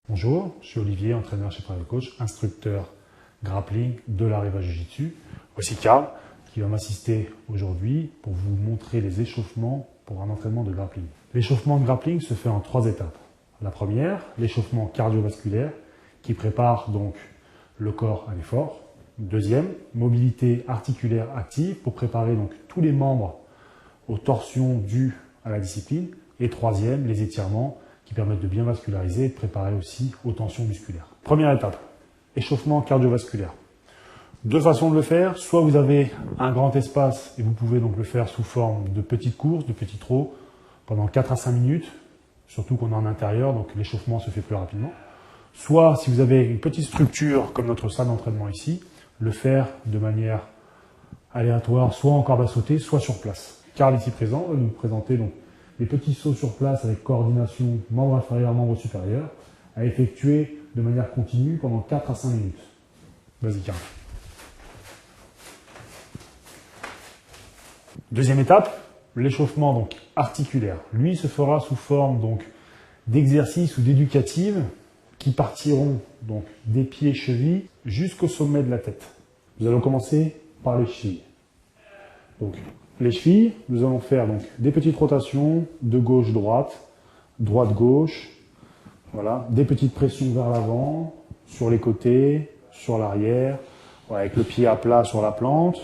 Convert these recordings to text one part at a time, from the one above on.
Bonjour, je suis Olivier, entraîneur chez Primal Coach, instructeur grappling de l'Arriva Jiu-Jitsu. Voici Karl qui va m'assister aujourd'hui pour vous montrer les échauffements pour un entraînement de grappling. L'échauffement de grappling se fait en 3 étapes. La première, l'échauffement cardiovasculaire qui prépare donc le corps à l'effort. Deuxième, mobilité articulaire active pour préparer donc tous les membres aux torsions dues à la discipline. Et troisième, les étirements qui permettent de bien vasculariser et de préparer aussi aux tensions musculaires. Première étape, échauffement cardiovasculaire. 2 façons de le faire, soit vous avez un grand espace et vous pouvez donc le faire sous forme de petites courses, de petits trot, pendant 4 à 5 minutes, surtout qu'on est en intérieur, donc l'échauffement se fait plus rapidement. Soit si vous avez une petite structure comme notre salle d'entraînement ici, le faire de manière aléatoire, soit en corde à sauter, soit sur place. Karl ici présent va nous présenter donc les petits sauts sur place avec coordination membre inférieur, membre supérieur, à effectuer de manière continue pendant 4 à 5 minutes. Vas-y Karl. Deuxième étape, l'échauffement donc articulaire. Lui se fera sous forme donc d'exercices ou d'éducatives qui partiront donc des pieds chevilles jusqu'au sommet de la tête. Nous allons commencer par les chevilles. Donc les chevilles, nous allons faire donc des petites rotations de gauche-droite, droite-gauche, voilà, des petites pressions vers l'avant, sur les côtés, sur l'arrière, voilà, avec le pied à plat sur la plante,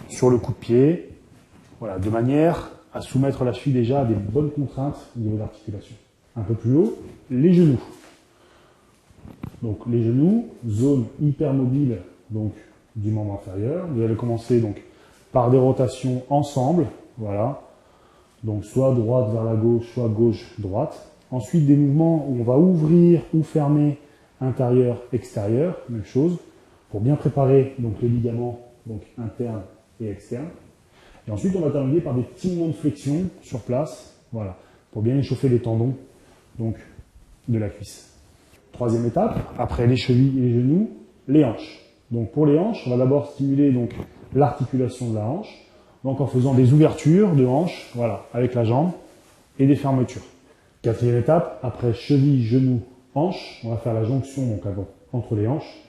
sur le coup de pied, voilà, de manière à soumettre la cheville déjà à des bonnes contraintes au niveau d'articulation. Un peu plus haut, les genoux. Donc les genoux, zone hyper mobile donc du membre inférieur. Vous allez commencer donc par des rotations ensemble, voilà. Donc soit droite vers la gauche, soit gauche-droite. Ensuite des mouvements où on va ouvrir ou fermer intérieur-extérieur, même chose, pour bien préparer donc les ligaments donc internes et externes. Et ensuite on va terminer par des petits mouvements de flexion sur place, voilà, pour bien échauffer les tendons donc de la cuisse. Troisième étape, après les chevilles et les genoux, les hanches. Donc pour les hanches, on va d'abord stimuler donc l'articulation de la hanche, donc en faisant des ouvertures de hanche, voilà, avec la jambe, et des fermetures. Quatrième étape, après cheville, genoux, hanche, on va faire la jonction donc entre les hanches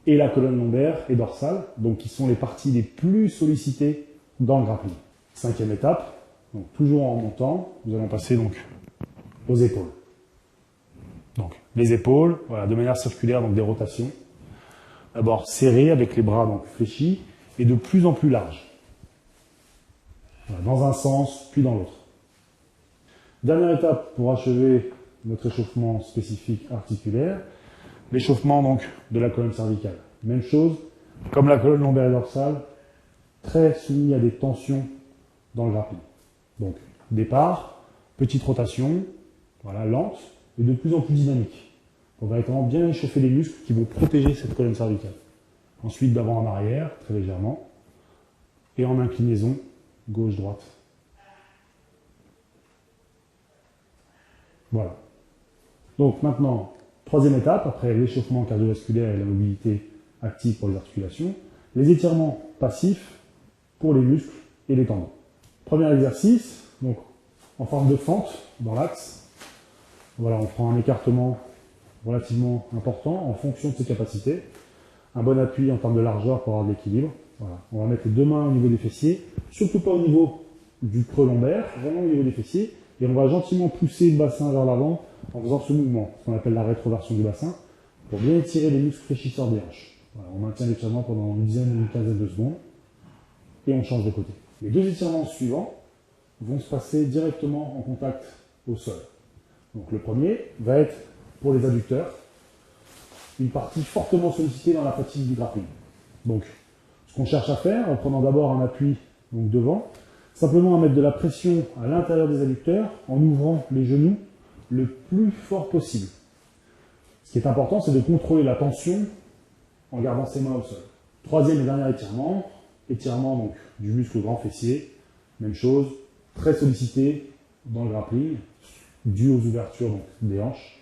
et la colonne lombaire et dorsale, donc qui sont les parties les plus sollicitées dans le grappling. Cinquième étape, donc toujours en montant, nous allons passer donc aux épaules. Donc les épaules, voilà, de manière circulaire, donc des rotations. D'abord serré avec les bras donc fléchis et de plus en plus large. Voilà, dans un sens puis dans l'autre. Dernière étape pour achever notre échauffement spécifique articulaire, l'échauffement donc de la colonne cervicale. Même chose, comme la colonne lombaire et dorsale, très soumis à des tensions dans le grappling. Donc départ, petite rotation, voilà, lente et de plus en plus dynamique. On va vraiment bien échauffer les muscles qui vont protéger cette colonne cervicale. Ensuite, d'avant en arrière, très légèrement, et en inclinaison, gauche-droite. Voilà. Donc maintenant, troisième étape, après l'échauffement cardiovasculaire et la mobilité active pour les articulations, les étirements passifs pour les muscles et les tendons. Premier exercice, donc en forme de fente, dans l'axe. Voilà, on prend un écartement relativement important en fonction de ses capacités. Un bon appui en termes de largeur pour avoir de l'équilibre. Voilà. On va mettre les 2 mains au niveau des fessiers, surtout pas au niveau du creux lombaire, vraiment au niveau des fessiers, et on va gentiment pousser le bassin vers l'avant en faisant ce mouvement, ce qu'on appelle la rétroversion du bassin, pour bien étirer les muscles fléchisseurs des hanches. Voilà. On maintient l'étirement pendant une dizaine ou une quinzaine de secondes, et on change de côté. Les 2 étirements suivants vont se passer directement en contact au sol. Donc le premier va être pour les adducteurs, une partie fortement sollicitée dans la fatigue du grappling. Donc, ce qu'on cherche à faire, en prenant d'abord un appui donc devant, simplement à mettre de la pression à l'intérieur des adducteurs en ouvrant les genoux le plus fort possible. Ce qui est important, c'est de contrôler la tension en gardant ses mains au sol. Troisième et dernier étirement donc, du muscle grand fessier, même chose, très sollicité dans le grappling, dû aux ouvertures donc, des hanches.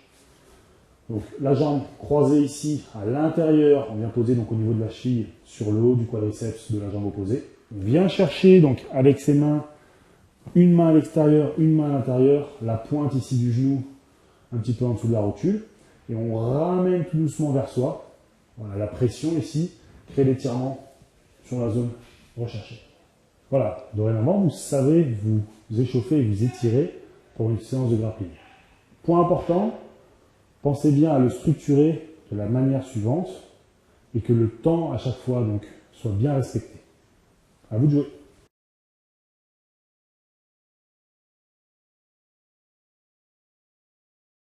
Donc la jambe croisée ici à l'intérieur, on vient poser donc au niveau de la cheville sur le haut du quadriceps de la jambe opposée. On vient chercher donc avec ses mains, une main à l'extérieur, une main à l'intérieur, la pointe ici du genou un petit peu en dessous de la rotule. et on ramène tout doucement vers soi. Voilà, la pression ici crée l'étirement sur la zone recherchée. Voilà, dorénavant, vous savez vous échauffer et vous étirer pour une séance de grappling. Point important, pensez bien à le structurer de la manière suivante et que le temps à chaque fois donc soit bien respecté. À vous de jouer.